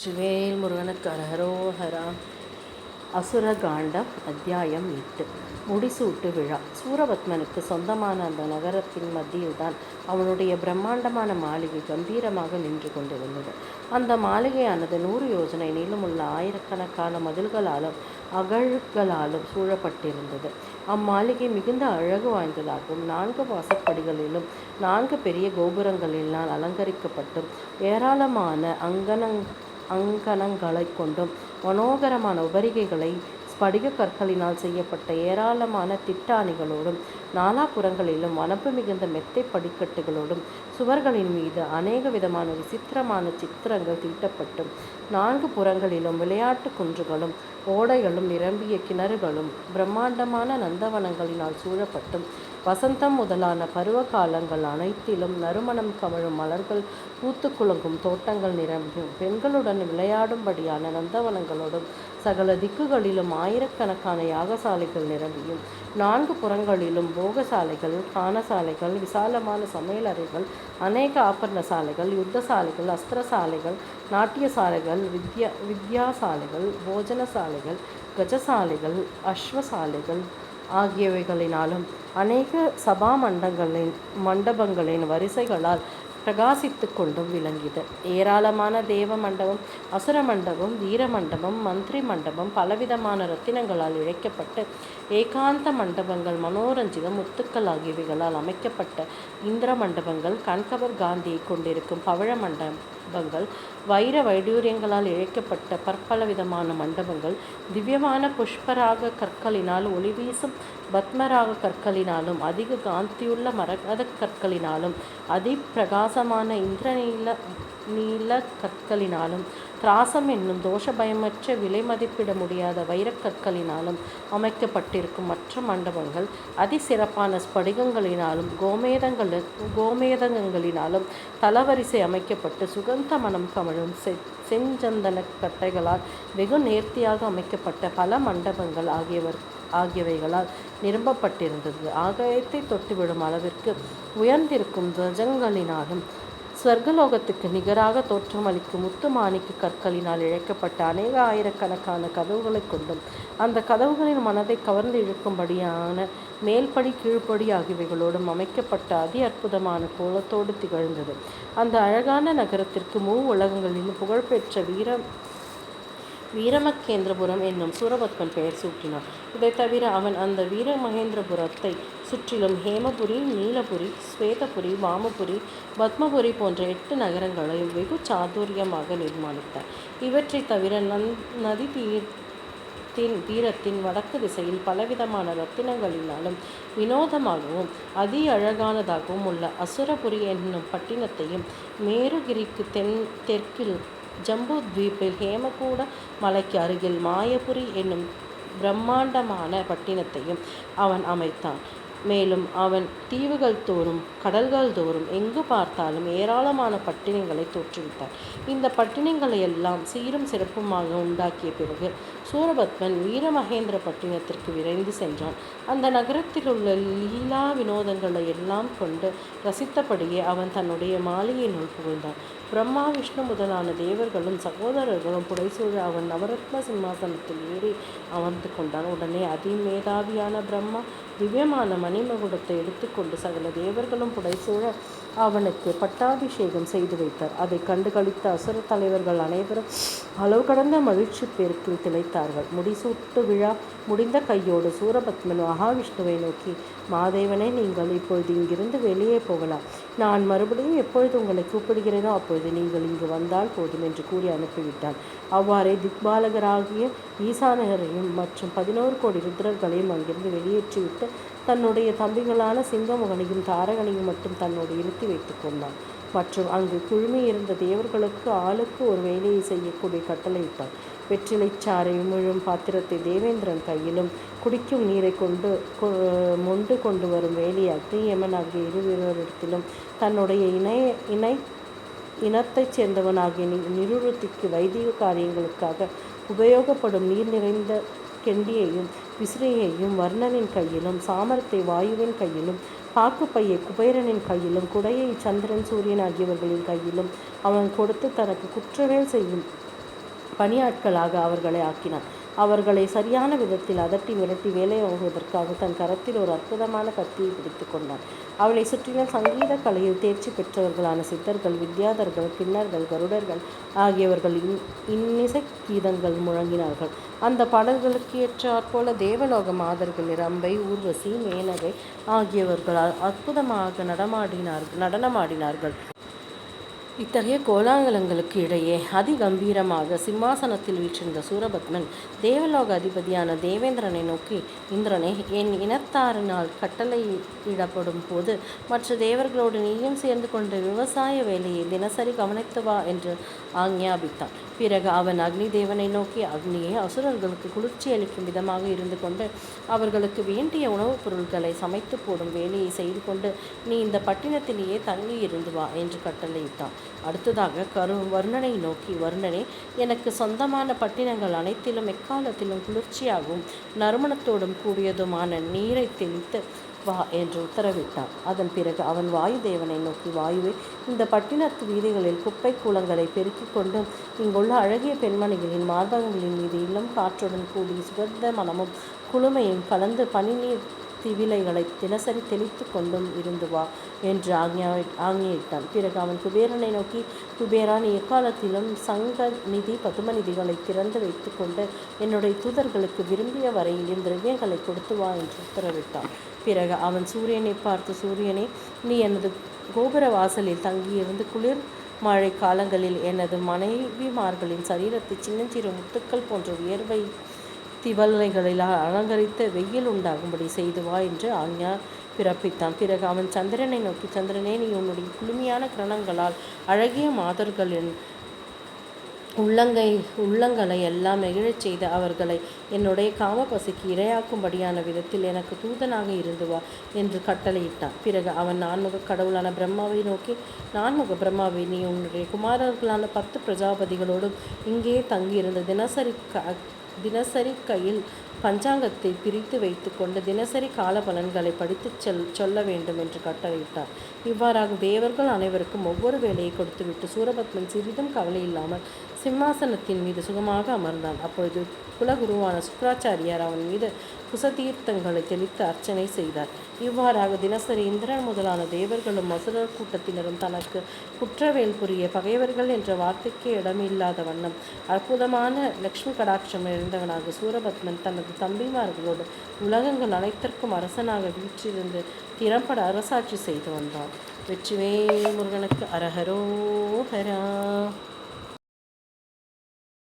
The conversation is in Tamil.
வெற்றிவேல் முருகனுக்கு அரஹரோஹரா. அசுரகாண்டம் அத்தியாயம் 8. முடிசூட்டு விழா. சூரபத்மனுக்கு சொந்தமான அந்த நகரத்தின் மத்தியில்தான் அவனுடைய பிரம்மாண்டமான மாளிகை கம்பீரமாக நின்று கொண்டிருந்தது. அந்த மாளிகையானது 100 யோஜனை நீளமுள்ள ஆயிரக்கணக்கான மதில்களாலும் அகழ்களாலும் சூழப்பட்டிருந்தது. அம்மாளிகை மிகுந்த அழகு வாய்ந்ததாகவும் 4 வாசற்படிகளிலும் 4 பெரிய கோபுரங்களினால் அலங்கரிக்கப்பட்டும் ஏராளமான அங்கணங்களை கொண்டும் மனோகரமான உபரிகைகளை ஸ்படிக கற்களினால் செய்யப்பட்ட ஏராளமான திட்டாணிகளோடும் நாலாபுறங்களிலும் வனப்பு மிகுந்த மெத்தை படிக்கட்டுகளோடும் சுவர்களின் மீது அநேக விதமான விசித்திரமான சித்திரங்கள் தீட்டப்பட்டும் 4 புறங்களிலும் விளையாட்டு குன்றுகளும் ஓடைகளும் நிரம்பிய கிணறுகளும் பிரம்மாண்டமான நந்தவனங்களினால் சூழப்பட்டும் வசந்தம் முதலான பருவ காலங்கள் அனைத்திலும் நறுமணம் கமழும் மலர்கள் பூத்து குலுங்கும் தோட்டங்கள் நிரம்பியும் பெண்களுடன் விளையாடும்படியான நந்தவனங்களோடும் சகல திக்குகளிலும் ஆயிரக்கணக்கான யாகசாலைகள் நிரம்பியும் 4 புறங்களிலும் போகசாலைகள், காணசாலைகள், விசாலமான சமையலறைகள், அநேக ஆபரண சாலைகள், யுத்த சாலைகள், அஸ்திர சாலைகள், நாட்டிய சாலைகள், வித்யாசாலைகள், போஜன சாலைகள், கஜசாலைகள், அஸ்வசாலைகள் ஆகியவைகளினாலும் அநேக சபா மண்டபங்களின் வரிசைகளால் பிரகாசித்து கொண்டும் விளங்கியது. ஏராளமான தேவ மண்டபம், அசுர மண்டபம், வீர மண்டபம், மந்திரி மண்டபம், பலவிதமான இரத்தினங்களால் இழைக்கப்பட்ட ஏகாந்த மண்டபங்கள், மனோரஞ்சிதம், முத்துக்கள் ஆகியவைகளால் அமைக்கப்பட்ட இந்திர மண்டபங்கள், கண்கவர் காந்தியை கொண்டிருக்கும் பவழ மண்டபங்கள், வைர வைடூரியங்களால் இழைக்கப்பட்ட பற்பல விதமான மண்டபங்கள், திவ்யமான புஷ்பராக கற்களினால் ஒளிவீசும் பத்மராக கற்களினாலும் அதிக காந்தியுள்ள மரகத கற்களினாலும் அதிப்பிரகாசமான நீல கற்களினாலும் திராசம் என்னும் தோஷ பயமற்ற விலை மதிப்பிட முடியாத வைரக்கற்களினாலும் அமைக்கப்பட்டிருக்கும் மற்ற மண்டபங்கள் அதிசிறப்பான ஸ்படிகங்களினாலும் கோமேதகங்களினாலும் தளவரிசை அமைக்கப்பட்டு சுகந்த மனம் கமழும் செஞ்சந்தன கட்டைகளால் வெகு நேர்த்தியாக அமைக்கப்பட்ட பல மண்டபங்கள் ஆகியவைகளால் நிரம்பப்பட்டிருந்தது. ஆகாயத்தை தொட்டுவிடும் அளவிற்கு உயர்ந்திருக்கும் துவஜங்களினாலும் ஸ்வர்கலோகத்துக்கு நிகராக தோற்றமளிக்கும் முத்து மாணிக்க கற்களினால் இழைக்கப்பட்ட அநேக ஆயிரக்கணக்கான கதவுகளை கொண்டும் அந்த கதவுகளின் மனதை கவர்ந்து இழுக்கும்படியான மேல்படி கீழ்ப்படி ஆகியவைகளோடும் அமைக்கப்பட்ட அதி அற்புதமான கோலத்தோடு திகழ்ந்தது. அந்த அழகான நகரத்திற்கு உலகங்களிலும் புகழ்பெற்ற வீரமகேந்திரபுரம் என்னும் சூரபத்மன் பெயர் சூட்டினான். இதை தவிர அவன் அந்த வீரமகேந்திரபுரத்தை சுற்றிலும் ஹேமபுரி, நீலபுரி, ஸ்வேதபுரி, வாமபுரி, பத்மபுரி போன்ற 8 நகரங்களையும் வெகு சாதுரியமாக நிர்மாணித்தார். இவற்றை தவிர நதி தீரத்தின் வடக்கு திசையில் பலவிதமான இரத்தினங்களினாலும் வினோதமாகவும் அதி அழகானதாகவும் உள்ள அசுரபுரி என்னும் பட்டினத்தையும், மேருகிரிக்கு தெற்கில் ஜம்பு தீபில் ஹேமகூட மலைக்கு அருகில் மாயபுரி என்னும் பிரம்மாண்டமான பட்டினத்தையும் அவன் அமைத்தான். மேலும் அவன் தீவுகள் தோறும் கடல்கள் தோறும் எங்கு பார்த்தாலும் ஏராளமான பட்டினங்களை தோற்றுவித்தார். இந்த பட்டினங்களை எல்லாம் சீரும் சிறப்புமாக உண்டாக்கிய பிறகு சூரபத்மன் வீரமகேந்திர பட்டினத்திற்கு விரைந்து சென்றான். அந்த நகரத்தில் உள்ள லீலா வினோதங்களை எல்லாம் கொண்டு ரசித்தபடியே அவன் தன்னுடைய மாளிகையினுள் புகுந்தான். பிரம்மா, விஷ்ணு முதலான தேவர்களும் சகோதரர்களும் புடைசூழ அவன் நவரத்ன சிம்மாசனத்தில் ஏறி அமர்ந்து கொண்டான். உடனே அதிமேதாவியான பிரம்மா திவ்யமான மணிமகுடத்தை எடுத்துக்கொண்டு சகல தேவர்களும் புடைசூழ அவனுக்கு பட்டாபிஷேகம் செய்து வைத்தார். அதை கண்டு களித்த அசுர தலைவர்கள் அனைவரும் அளவு கடந்த மகிழ்ச்சி பெருக்கில் திளைத்தார்கள். முடிசூட்டு விழா முடிந்த கையோடு சூரபத்மன் மகாவிஷ்ணுவை நோக்கி, மாதேவனே, நீங்கள் இப்பொழுது இங்கிருந்து வெளியே போகலாம். நான் மறுபடியும் எப்பொழுது உங்களை கூப்பிடுகிறேனோ அப்பொழுது நீங்கள் இங்கு வந்தால் போதும் என்று கூறி அனுப்பிவிட்டான். அவ்வாறே திக்பாலகராகிய ஈசானகரையும் மற்றும் 11 கோடி ருத்ரர்களையும் அங்கிருந்து வெளியேற்றிவிட்டு தன்னுடைய தம்பிகளான சிங்கமுகனையும் தாரகனையும் மட்டும் தன்னோடு இருத்தி வைத்துக் கொண்டான். மற்றும் அங்கு குழுமி இருந்த தேவர்களுக்கு ஆளுக்கு ஒரு வேலையை செய்யக்கூடிய கட்டளையிட்டான். வெற்றிலைச்சாறை உமிழும் பாத்திரத்தை தேவேந்திரன் கையிலும் குடிக்கும் நீரை மொண்டு கொண்டு வரும் வேலையை அக்னியமன் ஆகிய இருவரிடத்திலும் தன்னுடைய இனத்தைச் சேர்ந்தவனாகிய நிருருத்திக்கு வைதிக காரியங்களுக்காக உபயோகப்படும் நீர் நிறைந்த கெண்டியையும் விசிறியையும் வர்ணனின் கையிலும், சாமரத்தை வாயுவின் கையிலும், பாக்குப்பையை குபேரனின் கையிலும், குடையை சந்திரன் சூரியன் ஆகியவர்களின் கையிலும் அவன் கொடுத்து தனக்கு குற்றவேல் செய்யும் பணியாட்களாக அவர்களை ஆக்கினான். அவர்களை சரியான விதத்தில் அதட்டி மிரட்டி வேலை வாங்குவதற்காக தன் கரத்தில் ஒரு அற்புதமான கத்தியை பிடித்து கொண்டான். அவளை சுற்றிலும் சங்கீத கலையில் தேர்ச்சி பெற்றவர்களான சித்தர்கள், வித்யாதர்கள், கிண்ணர்கள், கருடர்கள் ஆகியவர்கள் இன்னிசை கீதங்கள் முழங்கினார்கள். அந்த பாடல்களுக்கு ஏற்றாற்போல தேவலோக மாதர்கள் ரம்பை, ஊர்வசி, மேனகை ஆகியவர்கள் அற்புதமாக நடனமாடினார்கள். இத்தகைய கோலாகலங்களுக்கு இடையே அதிகம்பீரமாக சிம்மாசனத்தில் வீற்றிருந்த சூரபத்மன் தேவலோக அதிபதியான தேவேந்திரனை நோக்கி, இந்திரனே, என் இனத்தாரினால் கட்டளையிடப்படும் போது மற்ற தேவர்களோடு நீயும் சேர்ந்து கொண்ட விவசாய வேலையை தினசரி கவனித்து வா என்று ஆக்ஞாபித்தான். பிறகு அவன் அக்னி தேவனை நோக்கி, அக்னியை அசுரர்களுக்கு குளிர்ச்சி அளிக்கும் விதமாக இருந்து கொண்டு அவர்களுக்கு வேண்டிய உணவுப் பொருட்களை சமைத்து போடும் வேலையை செய்து கொண்டு நீ இந்த பட்டினத்திலேயே தங்கி இருந்து வா என்று கட்டளையிட்டான். அடுத்ததாக வருணனை நோக்கி, வருணனே, எனக்கு சொந்தமான பட்டினங்கள் அனைத்திலும் எக்காலத்திலும் குளிர்ச்சியாகவும் நறுமணத்தோடும் கூடியதுமான நீரை தெளித்து வா என்று உத்தரவிட்டான். அதன் பிறகு அவன் வாயு தேவனை நோக்கி, வாயுவே, இந்த பட்டினத்து வீதிகளில் குப்பை கூலங்களை பெருக்கிக் கொண்டும் இங்குள்ள அழகிய பெண்மணிகளின் மார்பகங்களின் மீது இளம் காற்றுடன் கூடிய சுகந்த மனமும் குளுமையும் கலந்து பனிநீர் திவிலைகளை தினசரி தெளித்து கொண்டும் இருந்து வா என்று ஆக்ஞையிட்டான். பிறகு அவன் குபேரனை நோக்கி, குபேரா, நீ எக்காலத்திலும் சங்க நிதி பதும நிதிகளை திறந்து வைத்து கொண்டு என்னுடைய தூதர்களுக்கு விரும்பிய வரையிலும் திரவியங்களை கொடுத்து வா என்று உத்தரவிட்டான். பிறகு அவன் சூரியனை பார்த்து, சூரியனே, நீ எனது கோபுர வாசலில் தங்கியிருந்து குளிர் மழை காலங்களில் எனது மனைவிமார்களின் சரீரத்தை சின்னஞ்சிறு முத்துக்கள் போன்ற வியர்வை திவலைகளில் அலங்கரித்து வெயில் உண்டாகும்படி செய்து வா என்று ஆக்ஞா பிறப்பித்தான். பிறகு அவன் சந்திரனை நோக்கி, சந்திரனே, நீ உன்னுடைய குளுமையான கிரணங்களால் அழகிய மாதர்களின் உள்ளங்களை எல்லாம் நெகிழச் செய்து அவர்களை என்னுடைய காமபசிக்கு இரையாக்கும்படியான விதத்தில் எனக்கு தூதனாக இருந்து வா என்று கட்டளையிட்டான். பிறகு அவன் நான்முக கடவுளான பிரம்மாவை நோக்கி, நான்முக பிரம்மாவை, நீ உன்னுடைய குமாரர்களான 10 பிரஜாபதிகளோடும் இங்கே தங்கியிருந்து தினசரி கையில் பஞ்சாங்கத்தை பிரித்து வைத்து கொண்டு தினசரி கால பலன்களை படித்து சொல்ல வேண்டும் என்று கட்டளையிட்டார். இவ்வாறாக தேவர்கள் அனைவருக்கும் ஒவ்வொரு வேலையை கொடுத்துவிட்டு சூரபத்மன் சிறிதும் கவலை இல்லாமல் சிம்மாசனத்தின் மீது சுகமாக அமர்ந்தான். அப்பொழுது குலகுருவான சுக்கராச்சாரியார் அவன் மீது குசதீர்த்தங்களை தெளித்து அர்ச்சனை செய்தார். இவ்வாறாக தினசரி இந்திரன் முதலான தேவர்களும் அசுரர் கூட்டத்தினரும் தனக்கு குற்றவேல் புரிய பகைவர்கள் என்ற வார்த்தைக்கே இடமில்லாத வண்ணம் அற்புதமான லக்ஷ்மி கடாட்சம் நிறைந்தவனாக சூரபத்மன் தனது தம்பிமார்களோடு உலகங்கள் அனைத்திற்கும் அரசனாக வீற்றிருந்து திறம்பட அரசாட்சி செய்து வந்தான். வெற்றிவேல் முருகனுக்கு அரஹரோஹரா.